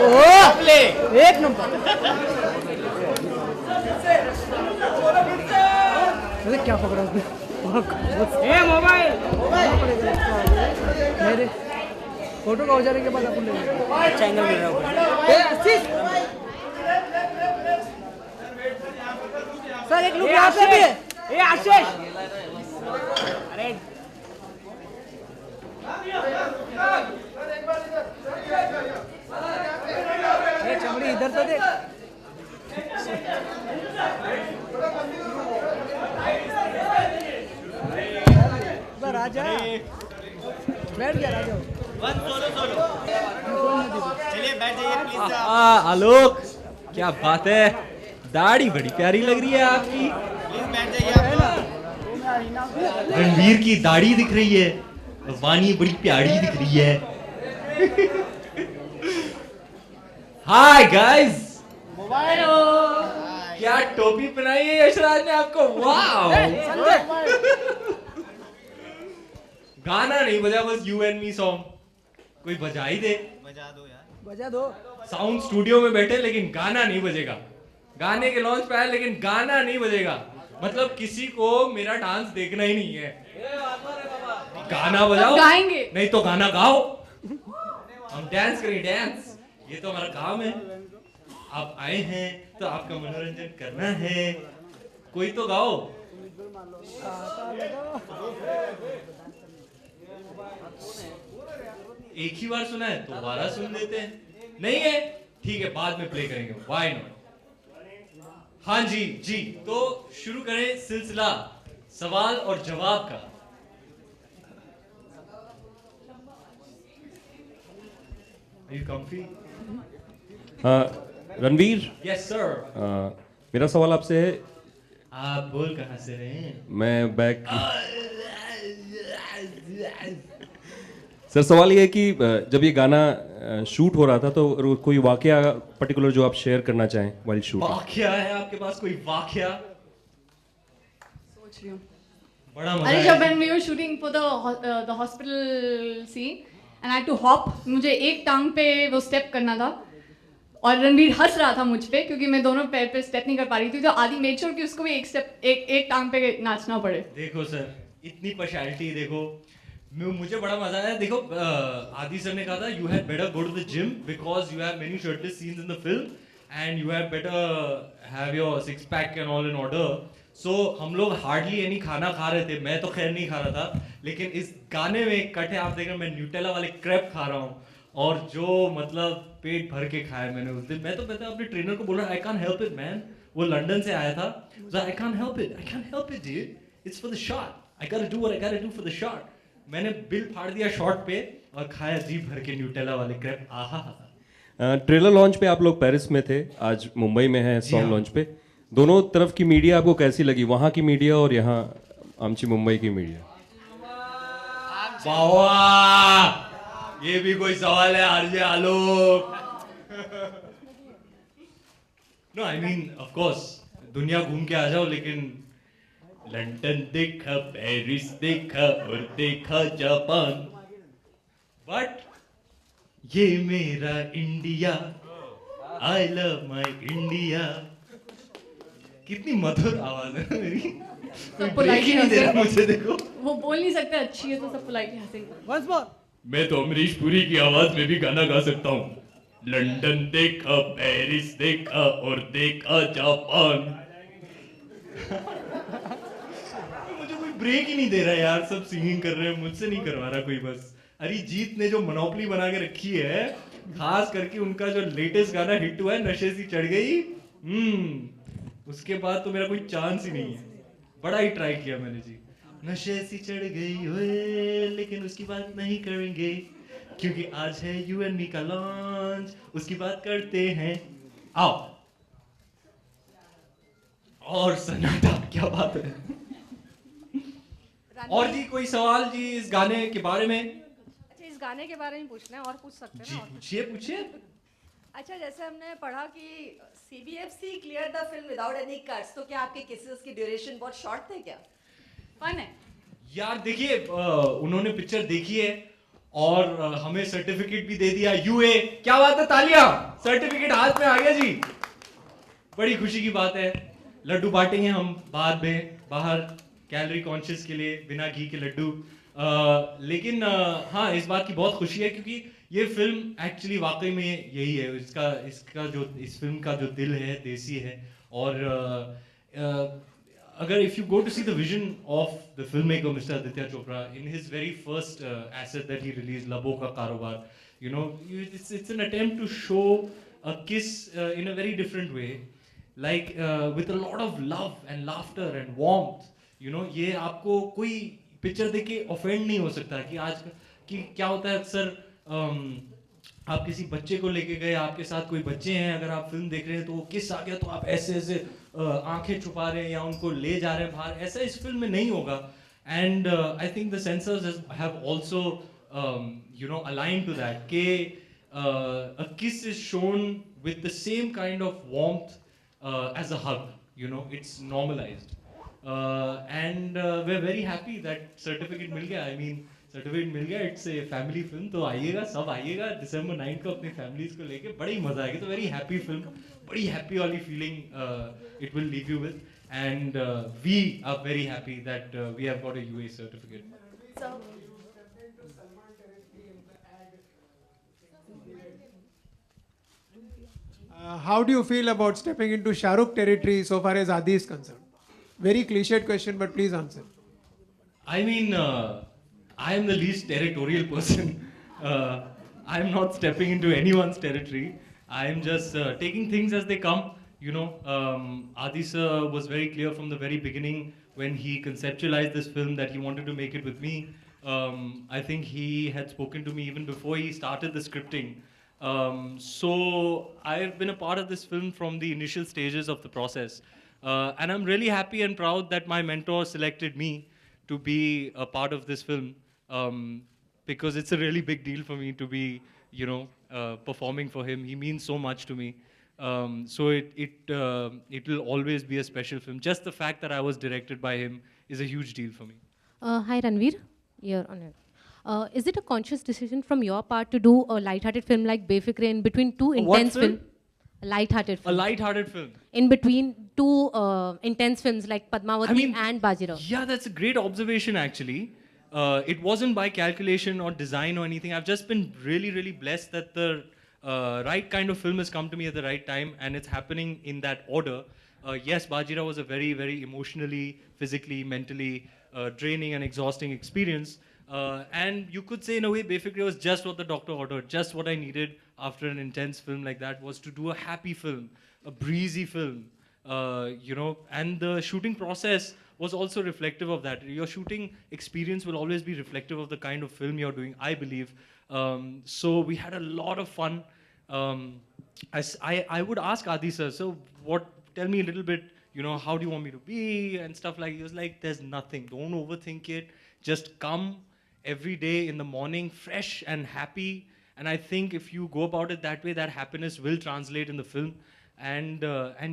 एक नंबर। अरे क्या पकड़ा उसने? मोबाइल मेरे फोटो का हो जाने के बाद अपन ले अच्छा एंगल मिल रहा है। सर एक लुक यहाँ पे भी है। ये आशीष अरे चमड़ी इधर तो देख। राजा बैठ गया राजा। चलिए बैठ जाइए प्लीज। आलोक क्या बात है, दाढ़ी बड़ी प्यारी लग रही है आपकी। प्लीज बैठ जाइए आप। रणवीर की दाढ़ी दिख रही है, वानी बड़ी प्यारी दिख रही है। हाय गाइस, क्या टोपी पहनाई है यशराज ने आपको, वाह। गाना नहीं बजा, बस यू एंड मी सॉन्ग कोई बजा ही दे। बजा दो यार, बजा दो। साउंड स्टूडियो में बैठे लेकिन गाना नहीं बजेगा। गाने के लॉन्च पे आए लेकिन गाना नहीं बजेगा। मतलब किसी को मेरा डांस देखना ही नहीं है। गाना बजाओ, गाएंगे नहीं तो गाना गाओ, हम डांस करें डांस, ये तो हमारा काम है। आप आए हैं तो आपका मनोरंजन करना है, कोई तो गाओ। एक ही बार सुना है तो दोबारा सुन लेते हैं, नहीं है ठीक है बाद में प्ले करेंगे, व्हाई नॉट। हाँ जी जी, तो शुरू करें सिलसिला सवाल और जवाब का। Are you comfy? Ranveer, Yes sir. मेरा सवाल आपसे है। आप बोल कहाँ से रहे हैं? मैं बैक सर, सवाल ये है कि जब ये गाना शूट हो रहा था तो कोई वाकया पर्टिकुलर जो आप शेयर करना चाहें वाइल शूट? वाकया है आपके पास कोई वाकया? सोच रही हूँ। बड़ा मजा अरे आया। जब when we were shooting for the hospital scene and I had to hop, मुझे एक टांग पे वो स्टेप करना था और रणवीर हंस रहा था मुझ पे क्योंकि मैं दोनों पैर पे स्टेप नहीं कर पा रही थी, तो आदि मेड श्योर कि उसको भी एक स्टेप एक टांग पे नाचना पड़े। देखो सर, इतनी पर्सनैलिटी देखो, मुझे बड़ा मजा आया। देखो आदि सर ने कहा था you have better go to the gym because you have many shirtless scenes in the film and you have better have your six pack and all in order. So हम लोग हार्डली यानी खाना खा रहे थे, मैं तो खैर नहीं खा रहा था, लेकिन इस गाने में एक कट है, आप देख रहे हैं मैं न्यूटेला वाले क्रेप खा रहा हूँ और जो मतलब पेट भर के खाया मैंने उस दिन। मैं तो अपने ट्रेनर को बोल रहा I can't help it man, वो लंदन से आया था, I can't help it dude, it's for the shot, I got to do what I got to do for the shot. मैंने बिल फाड़ दिया शॉट पे और खाया जी भर के न्यूटेला वाले क्रेप। आहा। ट्रेलर लॉन्च पे आप लोग पेरिस में थे, आज मुंबई में है सॉन्ग लॉन्च पे। दोनों तरफ की मीडिया आपको कैसी लगी, वहाँ की मीडिया और यहाँ आमची मुंबई की मीडिया? वाह, ये भी कोई सवाल है RJ Alok? No I mean of course दुनिया घूम के आ जाओ, लेकिन लंदन देखा, पेरिस देखा और देखा जापान, बट ये मेरा India, I love my India. कितनी मधुर आवाज है मेरी, सब पोलाइटली नहीं दे रहा मुझे। देखो वो बोल नहीं सकते अच्छी है तो सब पोलाइटली हंसेंगे। once more। मैं तो अमरीश पुरी की आवाज में भी गाना गा सकता हूँ। लंदन देखा, पेरिस देखा और देखा जापान। मुझे कोई ब्रेक ही नहीं दे रहा यार, सब सिंगिंग कर रहे हैं, मुझसे नहीं करवा रहा कोई। बस अरिजीत ने जो मोनोपोली बना के रखी है, खास करके उनका जो लेटेस्ट गाना हिट हुआ है नशे सी चढ़ गई, उसके बाद तो मेरा कोई चांस ही नहीं है। बड़ा ही ट्राई किया मैंने जी, नशे सी चढ़ गई हुए, लेकिन उसकी बात नहीं करेंगे क्योंकि आज है यू एंड मी का लॉन्च, उसकी बात करते हैं। आओ। और सन्नाटा, क्या बात है। और जी कोई सवाल जी इस गाने के बारे में? अच्छा, इस गाने के बारे में पूछना है और पूछ सकते हैं जी ना? पूछिए पूछिए। अच्छा, जैसे हमने पढ़ा कि CBFC clear the film without any cuts, तो क्या आपके केसेस की ड्यूरेशन बहुत शॉर्ट थे क्या? फन है यार देखिए उन्होंने पिक्चर देखी है और हमें सर्टिफिकेट भी दे दिया यूए। क्या बात है, तालियां, सर्टिफिकेट हाथ में आ गया जी, बड़ी खुशी की बात है। लड्डू बांटेंगे हम बाद में बाहर कैलोरी कॉन्शियस के लिए, बिना घी के लड्डू। लेकिन हाँ, इस बात की बहुत खुशी है क्योंकि ये फिल्म एक्चुअली वाकई में यही है, इसका जो इस फिल्म का जो दिल है देसी है। और अगर if you go to see the vision of the film maker mister Aditya Chopra in his very first asset that he release, लबों का कारोबार, you know, it's an attempt to show a kiss in a very different way, like with a lot of love and laughter and warmth, you know। ये आपको कोई picture देख के offend नहीं हो सकता कि आज कि क्या होता है अक्सर, आप किसी बच्चे को लेके गए, आपके साथ कोई बच्चे हैं, अगर आप फिल्म देख रहे हैं तो वो किस आ गया तो आप ऐसे ऐसे आंखें छुपा रहे हैं या उनको ले जा रहे हैं बाहर, ऐसा इस फिल्म में नहीं होगा। And I think the sensors have also you know aligned to that, a kiss is shown with the same kind of warmth as a hug, you know, it's normalized, and we're very happy that certificate मिल गया। I mean certificate मिल गया, it's a family film. तो आइएगा, सब आइएगा December 9 को अपनी families को लेके, बड़ी मजा आएगी। तो वेरी हैप्पी फिल्म, बड़ी हैप्पी वाली feeling it will leave you with, and we are very happy that we have got a UA certificate. How do you feel about stepping into Shah Rukh territory so far as Adi is concerned? Very cliched question, but please answer. I mean, I am the least territorial person. I am not stepping into anyone's territory. I am just taking things as they come. You know, Adi sir was very clear from the very beginning when he conceptualized this film that he wanted to make it with me. I think he had spoken to me even before he started the scripting. So I've been a part of this film from the initial stages of the process, and I'm really happy and proud that my mentor selected me to be a part of this film, because it's a really big deal for me to be, you know, performing for him. He means so much to me. So it will always be a special film. Just the fact that I was directed by him is a huge deal for me. Hi Ranveer, you're on it. Is it a conscious decision from your part to do a light-hearted film like Befikre in between two intense film? A light-hearted film. A light-hearted film. In between two intense films like Padmavati and Bajirao. Yeah, that's a great observation actually. It wasn't by calculation or design or anything. I've just been really, really blessed that the right kind of film has come to me at the right time, and it's happening in that order. Yes, Bajirao was a very, very emotionally, physically, mentally draining and exhausting experience. And you could say in a way Befikre was just what the doctor ordered, just what I needed after an intense film like that, was to do a happy film, a breezy film, you know, and the shooting process was also reflective of that. Your shooting experience will always be reflective of the kind of film you're doing, I believe. So we had a lot of fun. I would ask Adi sir, so tell me a little bit, you know, how do you want me to be and stuff like. He was like, there's nothing, don't overthink it, just come every day in the morning fresh and happy, and I think if you go about it that way, that happiness will translate in the film. And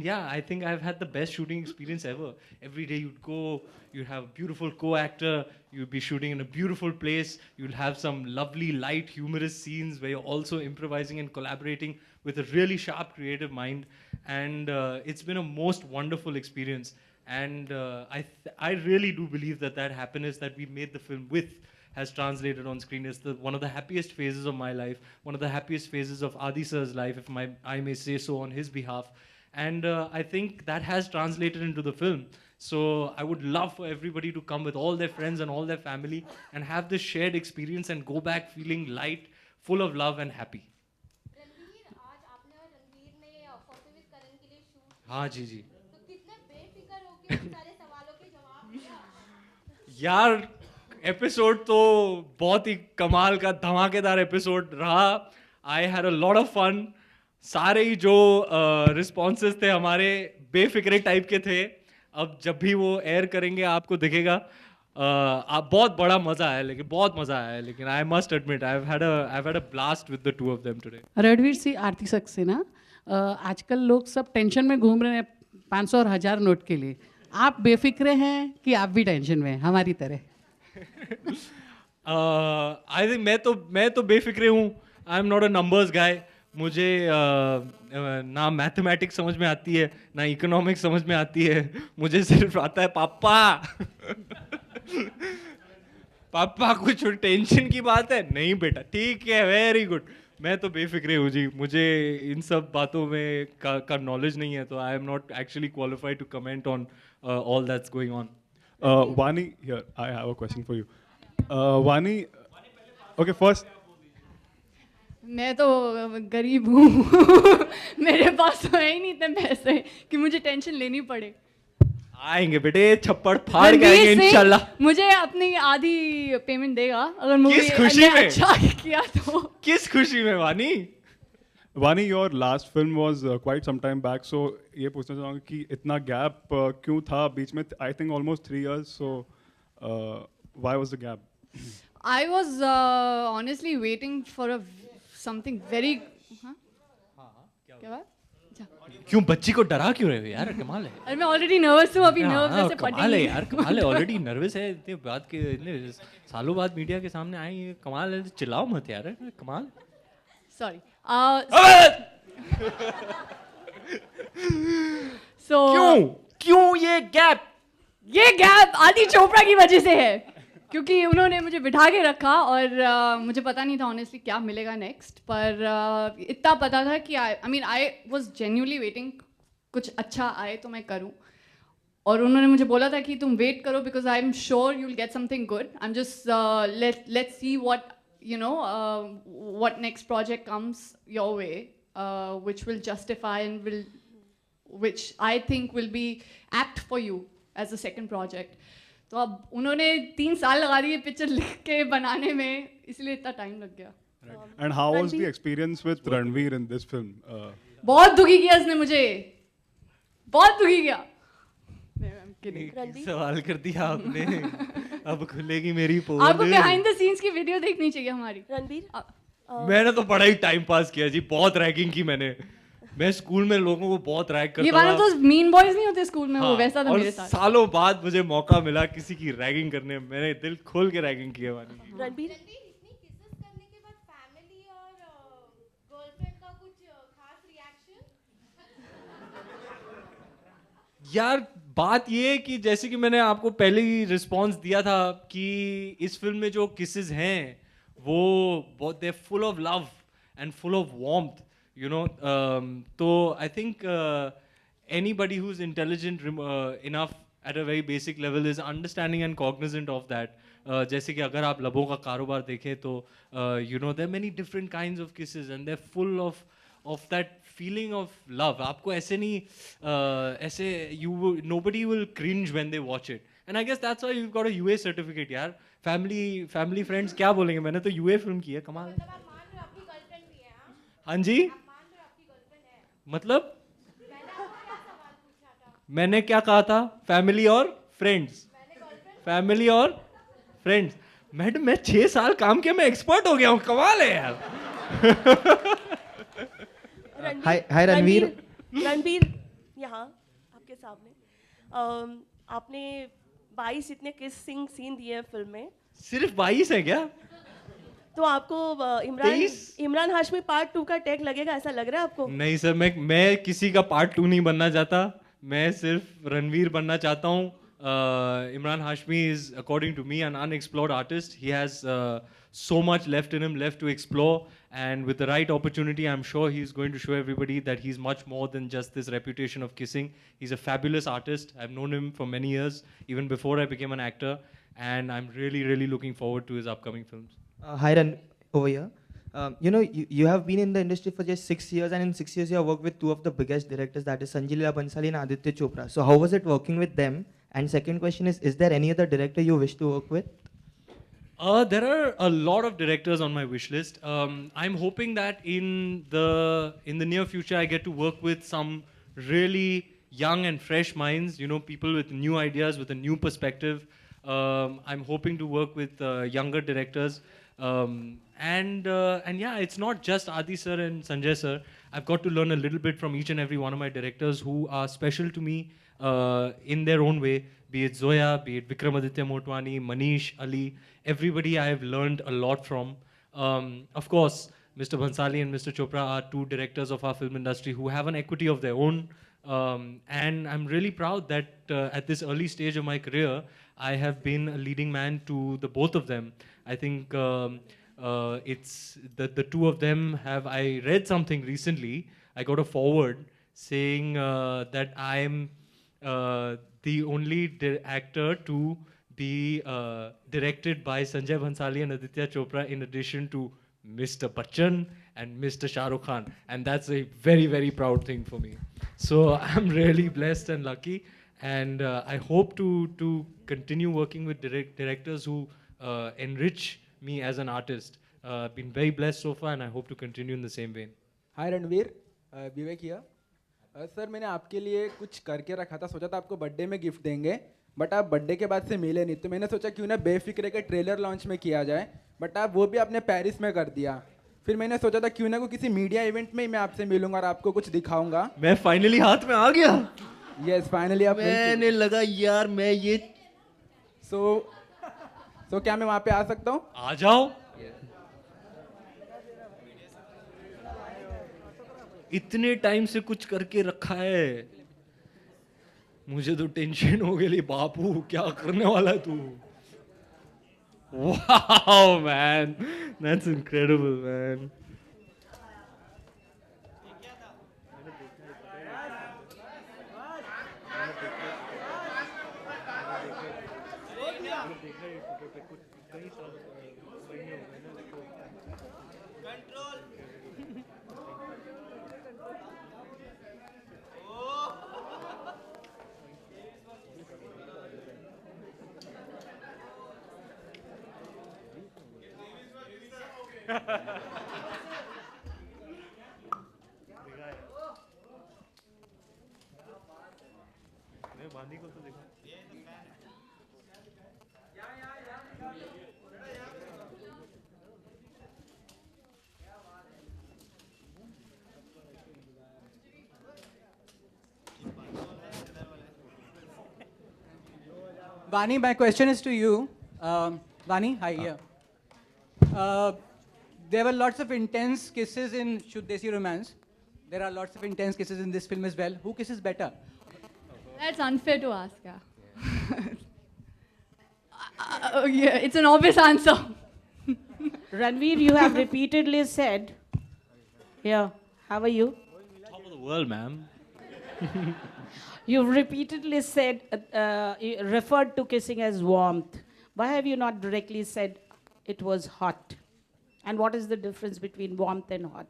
yeah, I think I've had the best shooting experience ever. Every day you'd go, you'd have a beautiful co-actor, you'd be shooting in a beautiful place, you'll have some lovely light humorous scenes where you're also improvising and collaborating with a really sharp creative mind, and it's been a most wonderful experience. And I really do believe that happiness that we made the film with has translated on screen. It's one of the happiest phases of my life, one of the happiest phases of Adi sir's life, if I may say so on his behalf. And I think that has translated into the film. So I would love for everybody to come with all their friends and all their family and have this shared experience and go back feeling light, full of love and happy. Ranveer, आज आपने और रणवीर ने photo with करण के लिए shoot. हाँ जी जी। तो कितने बेफिक्र होके इन सारे सवालों के जवाब दिया। यार एपिसोड तो बहुत ही कमाल का धमाकेदार एपिसोड रहा। I had a lot of fun. सारे ही जो रिस्पॉन्सेस थे हमारे बेफिक्रे टाइप के थे। अब जब भी वो एयर करेंगे आपको दिखेगा। आप बहुत बड़ा मजा आया, लेकिन बहुत मजा आया, लेकिन I must admit I have had a blast with the two of them today. Ranveer Singh, Aarti Saxena, आजकल लोग सब टेंशन में घूम रहे हैं 500 और 1000 नोट के लिए। आप बेफिक्रे हैं कि आप भी टेंशन में हैं हमारी तरह? आई थिंक मैं तो बेफिक्रे हूँ. I am not a numbers guy. मुझे ना मैथमेटिक्स समझ में आती है, ना इकोनॉमिक्स समझ में आती है. मुझे सिर्फ आता है पापा. पापा कुछ टेंशन की बात है? नहीं बेटा, ठीक है, वेरी गुड. मैं तो बेफिक्रे हूँ जी. मुझे इन सब बातों में का नॉलेज नहीं है, तो I am not actually qualified to comment on all that's going on. Vani, here, I have a question for you. Vani, okay, first, मैं तो गरीब हूँ. मेरे पास तो है ही नहीं इतने पैसे कि मुझे टेंशन लेनी पड़े. आएंगे बेटे, छप्पड़ फाड़ के आएंगे इंशाल्लाह. मुझे अपनी आधी पेमेंट देगा अगर मूवी किस खुशी में? अच्छा किया तो. किस खुशी में वानी? Vani, your last film was quite some time back, so ये पूछना चाहूँगा कि इतना gap क्यों था बीच में? I think almost 3 years, so why was the gap? I was honestly waiting for something very. क्या बात? क्यों बच्ची को डरा क्यों रहे हो यार? कमाल है. अरे मैं ऑलरेडी नर्वस हूँ, अभी नर्व्स ऐसे फटेंगे. कमाल है यार, कमाल है. ऑलरेडी नर्वस है, इतने बात के इतने सालों बाद मीडिया के सामने आई. कमाल है, चिल्लाओ मत यार. कमाल. सॉरी. So क्यों ये गैप आदि चोपड़ा की वजह से है, क्योंकि उन्होंने मुझे बिठा के रखा और मुझे पता नहीं था ऑनेस्टली क्या मिलेगा नेक्स्ट. पर इतना पता था कि आई वाज जेन्युइनली वेटिंग कुछ अच्छा आए तो मैं करूं. और उन्होंने मुझे बोला था कि तुम वेट करो because I am sure you will get something good. I am just let's see what you know what next project comes your way which will justify and which I think will be apt for you as a second project. तो अब उन्होंने 3 साल लगा दिए picture लिख के बनाने में, इसलिए इतना टाइम लग गया. And how was the experience with Ranveer in this film? बहुत दुखी किया इसने मुझे, बहुत दुखी किया. सवाल कर दिया आपने. अब खुलेगी मेरी पोल. आपको बिहाइंड द सीन्स की वीडियो देखनी चाहिए हमारी. रणबीर मैंने तो बड़ा ही टाइम पास किया जी. बहुत रैगिंग की मैंने. मैं स्कूल में लोगों को बहुत रैग करता था. ये वाला तो मीन बॉयज नहीं होते स्कूल में. हाँ, वो वैसा था मेरे साथ. सालों बाद मुझे मौका मिला किसी की रैगिंग करने. मैंने दिल खोल के रैगिंग किया. रणबीर इतनी किसेस करने के बाद फैमिली और गर्लफ्रेंड का कुछ खास रिएक्शन? यार बात ये है कि जैसे कि मैंने आपको पहले ही रिस्पॉन्स दिया था कि इस फिल्म में जो किसेस हैं वो बहुत they full of love and full of warmth, you know. तो I think anybody who's intelligent enough at a very basic level is understanding and cognizant of that. जैसे कि अगर आप लबों का कारोबार देखें तो you know there are many different kinds of kisses and they're full of that feeling of love. आपको ऐसे नहीं ऐसे nobody will cringe when they watch it. And I guess that's why you've got a UA certificate यार. family friends क्या बोलेंगे? मैंने तो UA film की है. कमाल है. हाँ जी, मतलब मैंने क्या कहा था? फैमिली और फ्रेंड्स. फैमिली और फ्रेंड्स. मैडम मैं 6 साल काम किया, मैं एक्सपर्ट हो गया हूँ. कमाल है यार. हाय रणवीर. रणबीर यहाँ आपके सामने आपने 22 इतने किसिंग सीन दिए हैं फिल्म में. सिर्फ 22 है क्या? तो आपको इमरान हाशमी पार्ट 2 का टैग लगेगा, ऐसा लग रहा है आपको? नहीं सर, मैं किसी का पार्ट 2 नहीं बनना चाहता. मैं सिर्फ रणवीर बनना चाहता हूँ. Imran Hashmi is, according to me, an unexplored artist. He has so much left in him, left to explore. And with the right opportunity, I'm sure he's going to show everybody that he's much more than just this reputation of kissing. He's a fabulous artist. I've known him for many years, even before I became an actor. And I'm really, really looking forward to his upcoming films. Hi, Ran, over here. You know, you have been in the industry for just 6 years, and in 6 years you have worked with 2 of the biggest directors, that is Sanjay Leela Bhansali and Aditya Chopra. So how was it working with them? And second question is there any other director you wish to work with? There are a lot of directors on my wish list. I'm hoping that in the near future I get to work with some really young and fresh minds, you know, people with new ideas, with a new perspective. I'm hoping to work with younger directors. And yeah, it's not just Adi sir and Sanjay sir. I've got to learn a little bit from each and every one of my directors who are special to me in their own way. be it Zoya, be it Vikramaditya Motwani, Manish, Ali, everybody I have learned a lot from. Of course, Mr. Bhansali and Mr. Chopra are two directors of our film industry who have an equity of their own. And I'm really proud that at this early stage of my career, I have been a leading man to the both of them. I think it's the two of them have, I read something recently, I got a forward saying that I'm the only actor to be directed by Sanjay Bhansali and Aditya Chopra in addition to Mr. Bachchan and Mr. Shah Rukh Khan. And that's a very, very proud thing for me. So I'm really blessed and lucky. And I hope to continue working with directors who enrich me as an artist. I've been very blessed so far and I hope to continue in the same vein. Hi Ranveer, Vivek here. Sir मैंने आपके लिए कुछ करके रखा था, सोचा था आपको बर्थडे में गिफ्ट देंगे, बट आप बर्थडे के बाद से मिले नहीं, तो मैंने सोचा क्यों ना बेफिक्रे के ट्रेलर लॉन्च में किया जाए, बट आप वो भी आपने पेरिस में कर दिया. फिर मैंने सोचा था क्यों ना को किसी मीडिया इवेंट में मैं आपसे मिलूंगा और आपको कुछ दिखाऊंगा. मैं फाइनली हाथ में आ गया. यस फाइनली आप. मैंने लगा यार मैं ये सो क्या मैं वहाँ पे आ सकता हूँ? आ जाओ. इतने टाइम से कुछ करके रखा है, मुझे तो टेंशन हो गई. बापू क्या करने वाला है तू? Wow, man, that's incredible, man. Vani, my question is to you. Vani, hi, here. There were lots of intense kisses in Shuddh Desi Romance. There are lots of intense kisses in this film as well. Who kisses better? That's unfair to ask, yeah. Yeah, it's an obvious answer. Ranveer, you have repeatedly said, here, how are you? Top of the world, ma'am. You've repeatedly said, referred to kissing as warmth. Why have you not directly said it was hot? And what is the difference between warmth and hot?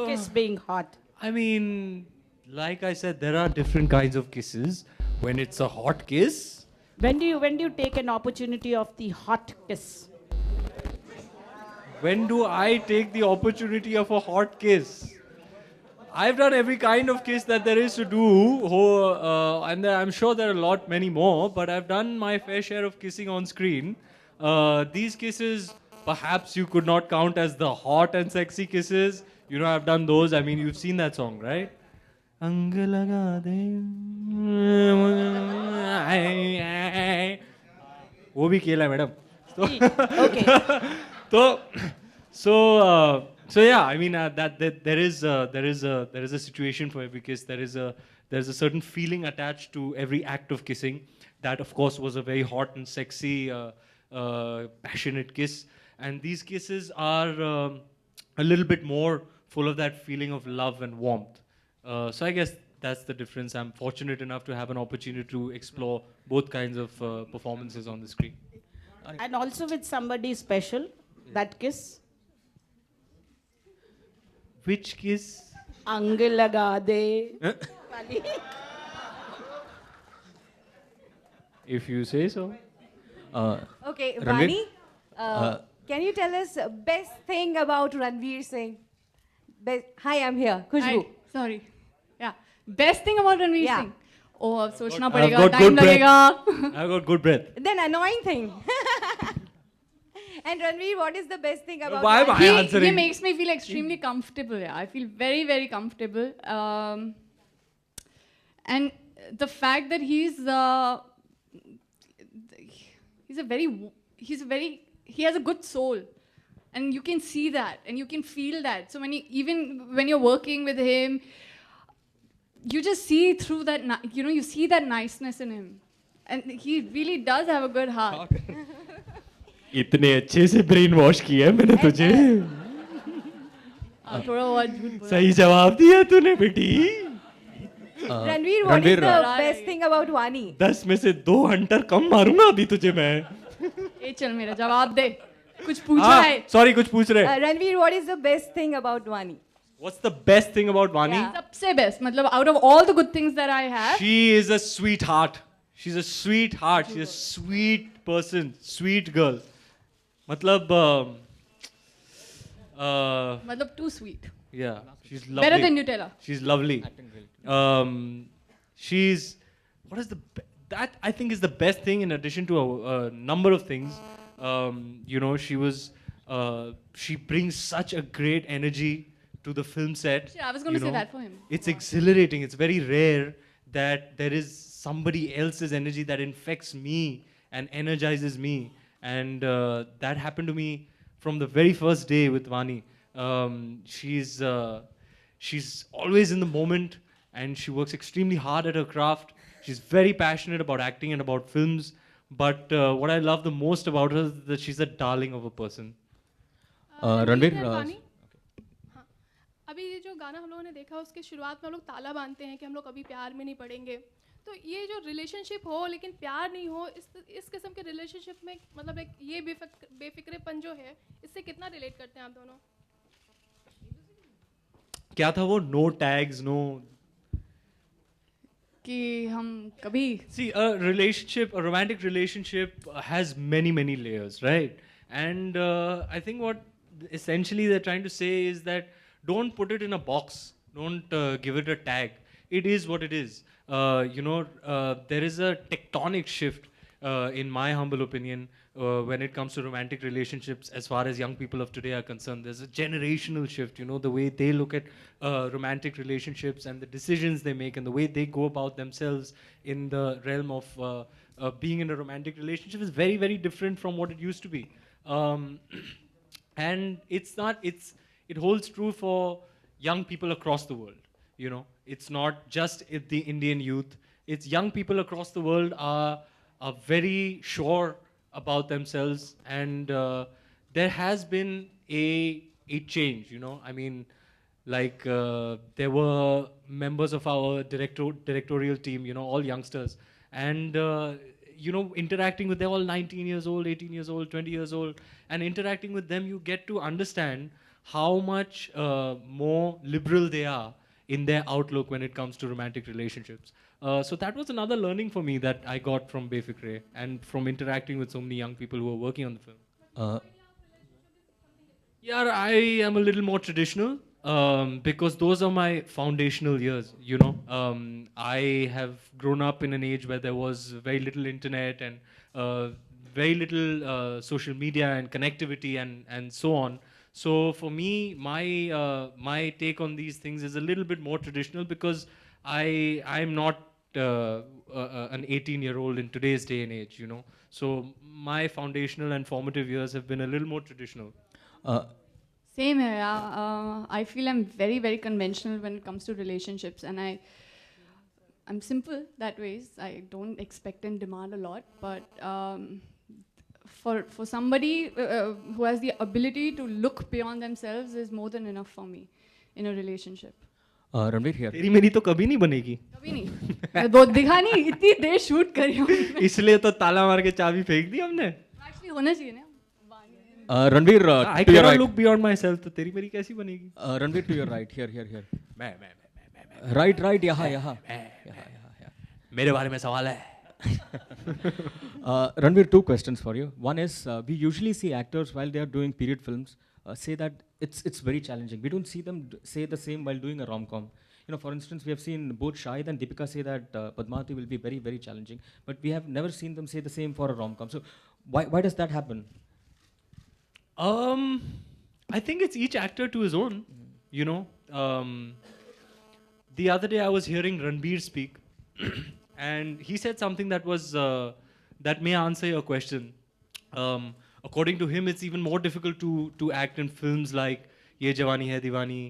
Kiss being hot. I mean, like I said, there are different kinds of kisses. When it's a hot kiss. When do you take an opportunity of the hot kiss? When do I take the opportunity of a hot kiss? I've done every kind of kiss that there is to do, and I'm sure there are many more, but I've done my fair share of kissing on screen. These kisses, perhaps you could not count as the hot and sexy kisses. You know, I've done those. I mean, you've seen that song, right? अंग लगा दे वो भी खेला madam. So yeah, I mean that there is a situation for every kiss. There's a certain feeling attached to every act of kissing. That of course was a very hot and sexy, passionate kiss. And these kisses are a little bit more full of that feeling of love and warmth. So I guess that's the difference. I'm fortunate enough to have an opportunity to explore both kinds of performances on the screen. And also with somebody special, that kiss. Which kiss? Ang laga de. If you say so. Okay, Vani, can you tell us best thing about Ranveer Singh? Hi, I'm here. Khushbu. Sorry. Yeah. Best thing about Ranveer Singh? Oh, अब सोचना पड़ेगा, I've got time good लगेगा. breath. I've got good breath. Then annoying thing. And Ranveer, what is the best thing about Why am I answering? He makes me feel extremely comfortable. Yeah. I feel very, very comfortable. And the fact that he has a good soul, and you can see that and you can feel that. So even when you're working with him, you just see through that, you see that niceness in him, and he really does have a good heart. इतने अच्छे से brain wash किया है मैंने तुझे. थोड़ा बहुत झूठ बोला. सही जवाब दिया तूने बेटी. Ranveer, what is the best thing about Vani? 10 में से 2 हंटर कम मारूंगा अभी तुझे मैं. ए चल मेरा जवाब दे. कुछ पूछा है. Sorry, कुछ पूछ रहे. Ranveer, what is the best thing about Vani? What's the best thing about Vani? सबसे best, मतलब out of all the good things that I have. She is a sweetheart. She's a sweetheart. She's a sweet person, sweet girl. मतलब too sweet. Yeah, she's lovely. Better than Nutella. She's lovely. She's that I think is the best thing in addition to a number of things. She brings such a great energy to the film set. Shit, I was going to say that for him. It's exhilarating. It's very rare that there is somebody else's energy that infects me and energizes me. And that happened to me from the very first day with Vani. She's always in the moment, and she works extremely hard at her craft. She's very passionate about acting and about films. But what I love the most about her is that she's a darling of a person. Ranveer, अभी ये जो गाना हम लोगों ने देखा उसके शुरुआत में हम लोग ताला बांधते हैं कि हम लोग कभी प्यार में नहीं पड़ेंगे. तो ये जो रिलेशनशिप हो लेकिन प्यार नहीं हो, इस किस्म के रिलेशनशिप में मतलब एक ये बेफिक्रेपन जो है, इससे कितना रिलेट करते हैं आप दोनों? क्या था वो? No tags, no. कि हम कभी. See, a romantic relationship has many layers, right? And I think what essentially they're trying to say is that don't put it in a box. Don't give it a tag. It is what it is. There is a tectonic shift, in my humble opinion, when it comes to romantic relationships as far as young people of today are concerned. There's a generational shift, the way they look at romantic relationships and the decisions they make and the way they go about themselves in the realm of being in a romantic relationship is very different from what it used to be. And it holds true for young people across the world. It's not just the Indian youth. It's young people across the world are very sure about themselves, and there has been a change. I mean, like there were members of our directorial team, all youngsters, and interacting with them, all 19 years old, 18 years old, 20 years old, and interacting with them, you get to understand how much more liberal they are in their outlook when it comes to romantic relationships. So that was another learning for me that I got from Befikre and from interacting with so many young people who are working on the film. Yeah, I am a little more traditional because those are my foundational years, I have grown up in an age where there was very little internet and very little social media and connectivity and so on. So for me, my take on these things is a little bit more traditional because I'm not an 18-year-old in today's day and age, So my foundational and formative years have been a little more traditional. Same here. I feel I'm very conventional when it comes to relationships, and I'm simple that way. I don't expect and demand a lot, but for somebody who has the ability to look beyond themselves is more than enough for me in a relationship. Ranveer here. तेरी मेरी तो कभी नहीं बनेगी. कभी नहीं. बहुत दिखा नहीं, इतनी देर शूट करी हूँ. इसलिए तो ताला मार के चाबी फेंक दी हमने. Actually होना चाहिए ना. Ranveer, I cannot look beyond myself. तो तेरी मेरी कैसी बनेगी? Ranveer, to your right, here. मैं. Right, यहाँ. मेरे बारे में सवाल है. Ranveer, 2 questions for you. One is, we usually see actors while they are doing period films say that it's very challenging. We don't see them say the same while doing a rom-com. For instance, we have seen both Shahid and Deepika say that Padmavati will be very challenging, but we have never seen them say the same for a rom-com. So why does that happen? I think it's each actor to his own. The other day I was hearing Ranbir speak, and he said something that was that may answer your question. According to him, it's even more difficult to act in films like Ye Jawani Hai Diwani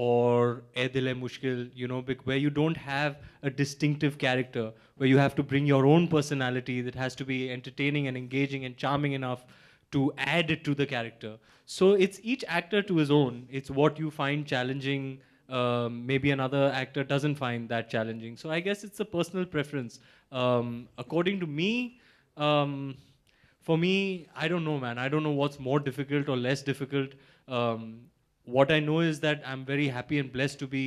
or Ae Dil Hai Mushkil, you know, where you don't have a distinctive character, where you have to bring your own personality that has to be entertaining and engaging and charming enough to add it to the character. So it's each actor to his own. It's what you find challenging. Maybe another actor doesn't find that challenging. So I guess it's a personal preference. According to me, for me, I don't know, man. I don't know what's more difficult or less difficult. What I know is that I'm very happy and blessed to be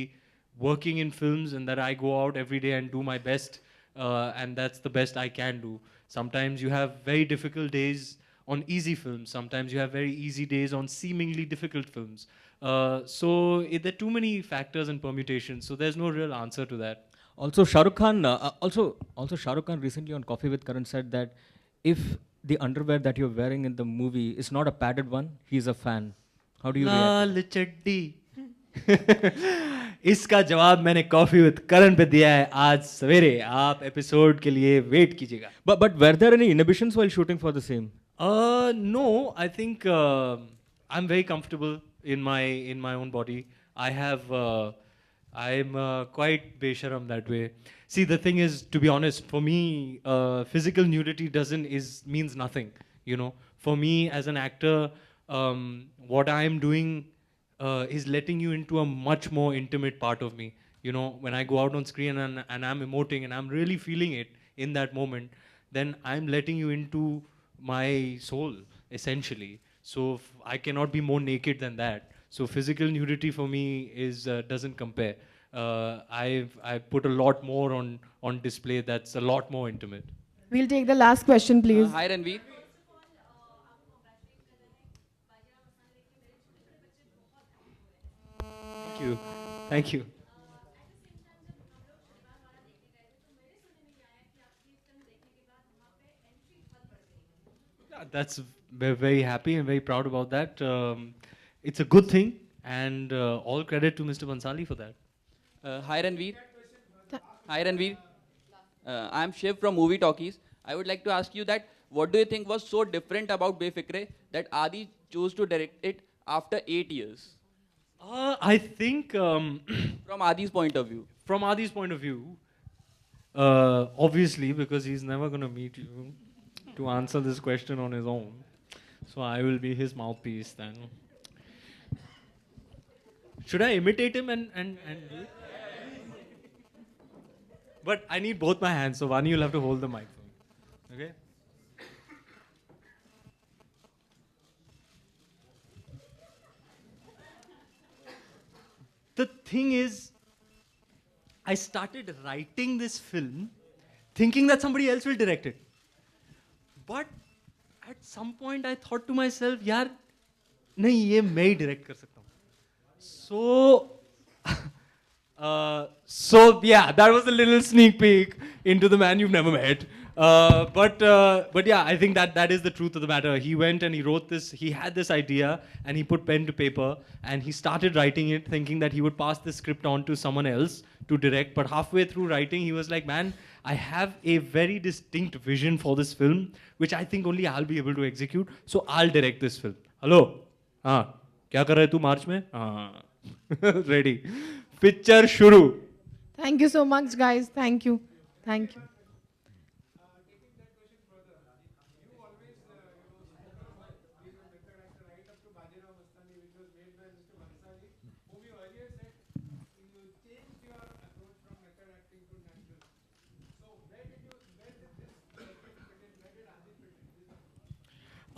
working in films, and that I go out every day and do my best, and that's the best I can do. Sometimes you have very difficult days on easy films. Sometimes you have very easy days on seemingly difficult films. There are too many factors and permutations, so there's no real answer to that. Also, Shah Rukh Khan, Shah Rukh Khan recently on Coffee with Karan said that if the underwear that you're wearing in the movie is not a padded one, he's a fan. How do you react? लाल चड्डी इसका जवाब मैंने coffee with करण पे दिया है आज सवेरे. आप एपिसोड के लिए वेट कीजिएगा. But were there any inhibitions while shooting for the same? No, I think I'm very comfortable in my own body. I'm quite besharam that way. See, the thing is, to be honest, for me, physical nudity means nothing. You know, for me as an actor, what I'm doing is letting you into a much more intimate part of me. You know, when I go out on screen and I'm emoting and I'm really feeling it in that moment, then I'm letting you into my soul, essentially. So I cannot be more naked than that. So physical nudity for me doesn't compare. I've put a lot more on display that's a lot more intimate. We'll take the last question, please. Hi, Ranveer. Thank you. We're very happy and very proud about that. It's a good thing, and all credit to Mr. Bansali for that. Hi, Ranveer. Hi, Ranveer. I'm Shiv from Movie Talkies. I would like to ask you that what do you think was so different about Befikre that Adi chose to direct it after 8 years? I think... from Adi's point of view. From Adi's point of view, obviously, because he's never going to meet you to answer this question on his own. So I will be his mouthpiece then. Should I imitate him and But I need both my hands, so Vani, you'll have to hold the mic for me. Okay? The thing is, I started writing this film thinking that somebody else will direct it. But at some point I thought to myself, yaar, nahi, ye main hi direct kar sakta hu. So yeah, that was a little sneak peek into the man you've never met. But yeah, I think that is the truth of the matter. He went and he wrote this, he had this idea and he put pen to paper and he started writing it thinking that he would pass the script on to someone else to direct. But halfway through writing, he was like, man, I have a very distinct vision for this film, which I think only I'll be able to execute. So I'll direct this film. Hello? हाँ, क्या कर रहे तू मार्च में? हाँ, ready. Picture shuru. Thank you so much, guys. Thank you. Thank you.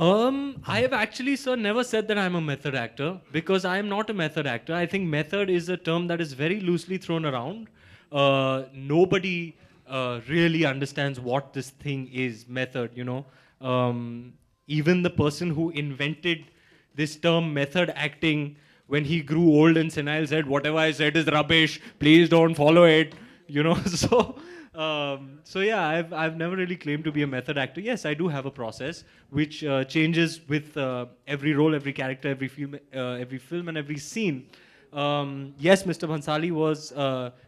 I have actually, sir, never said that I'm a method actor because I am not a method actor. I think method is a term that is very loosely thrown around. Nobody really understands what this thing is, method, you know. Even the person who invented this term method acting, when he grew old and senile, said, whatever I said is rubbish, please don't follow it, you know. So yeah, I've never really claimed to be a method actor. Yes, I do have a process which changes with every role, every character, every film and every scene. Yes, Mr. Bhansali was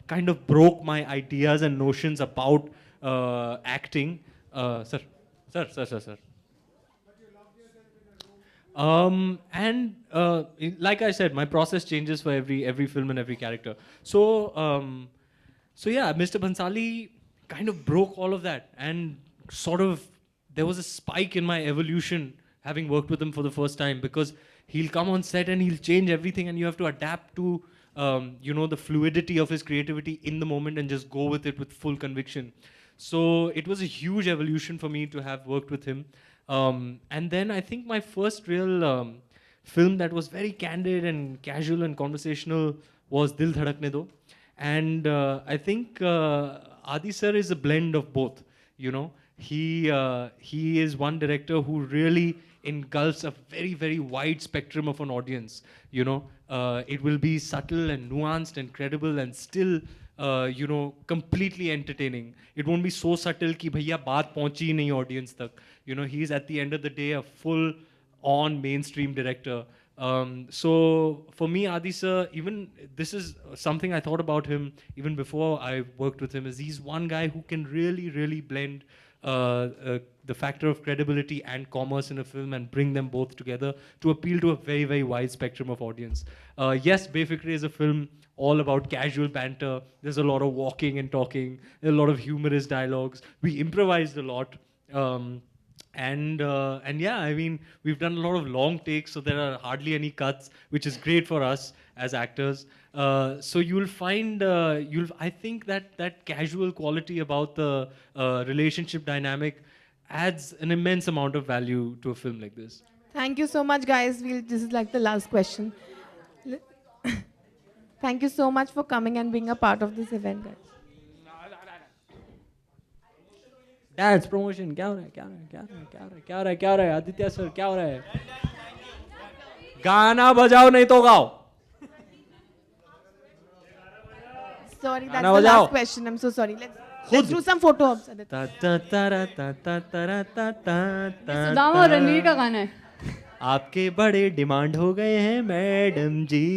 kind of broke my ideas and notions about acting. Sir. Like I said, my process changes for every film and every character. So yeah, Mr. Bhansali kind of broke all of that, and sort of there was a spike in my evolution having worked with him for the first time, because he'll come on set and he'll change everything, and you have to adapt to the fluidity of his creativity in the moment and just go with it with full conviction. So it was a huge evolution for me to have worked with him. And then I think my first real film that was very candid and casual and conversational was Dil Dhadakne Do. And I think Adi sir is a blend of both. He is one director who really engulfs a very, very wide spectrum of an audience. It will be subtle and nuanced and credible and still completely entertaining. It won't be so subtle कि भैया बात पहुंची ही नहीं audience तक. He is at the end of the day a full-on mainstream director. So for me, Adi sir, even this is something I thought about him even before I worked with him, is he's one guy who can really, really blend the factor of credibility and commerce in a film and bring them both together to appeal to a very, very wide spectrum of audience. Yes, Befikre is a film all about casual banter. There's a lot of walking and talking. There's a lot of humorous dialogues. We improvised a lot. And yeah, I mean, we've done a lot of long takes, so there are hardly any cuts, which is great for us as actors. So you'll find, I think that casual quality about the relationship dynamic adds an immense amount of value to a film like this. Thank you so much, guys. This is like the last question. Thank you so much for coming and being a part of this event, guys. Dance promotion. क्या हो रहा है Aditya sir, क्या हो रहा है? गाना बजाओ नहीं तो गाओ. Sorry, that's the last question. I'm so sorry. Let's do some photo ops. Sudama और रणवीर का गाना है. आपके बड़े डिमांड हो गए हैं madam ji.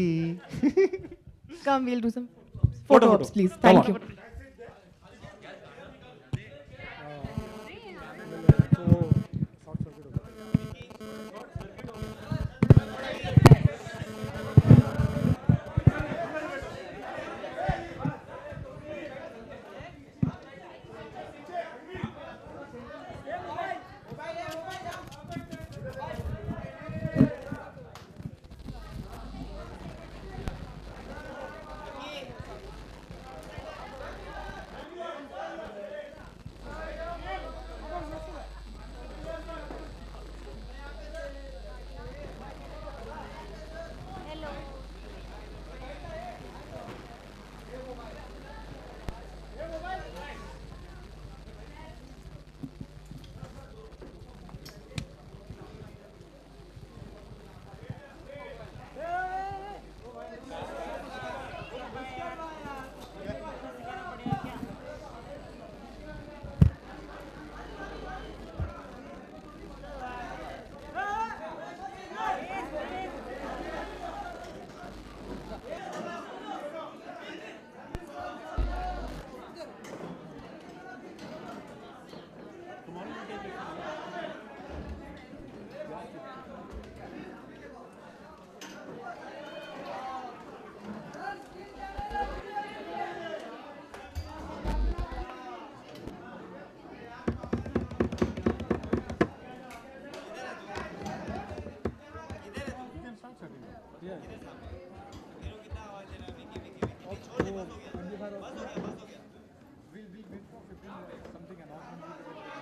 Come, we'll do some photo ops, please. Thank you. We'll wait for 15 minutes, something announcement.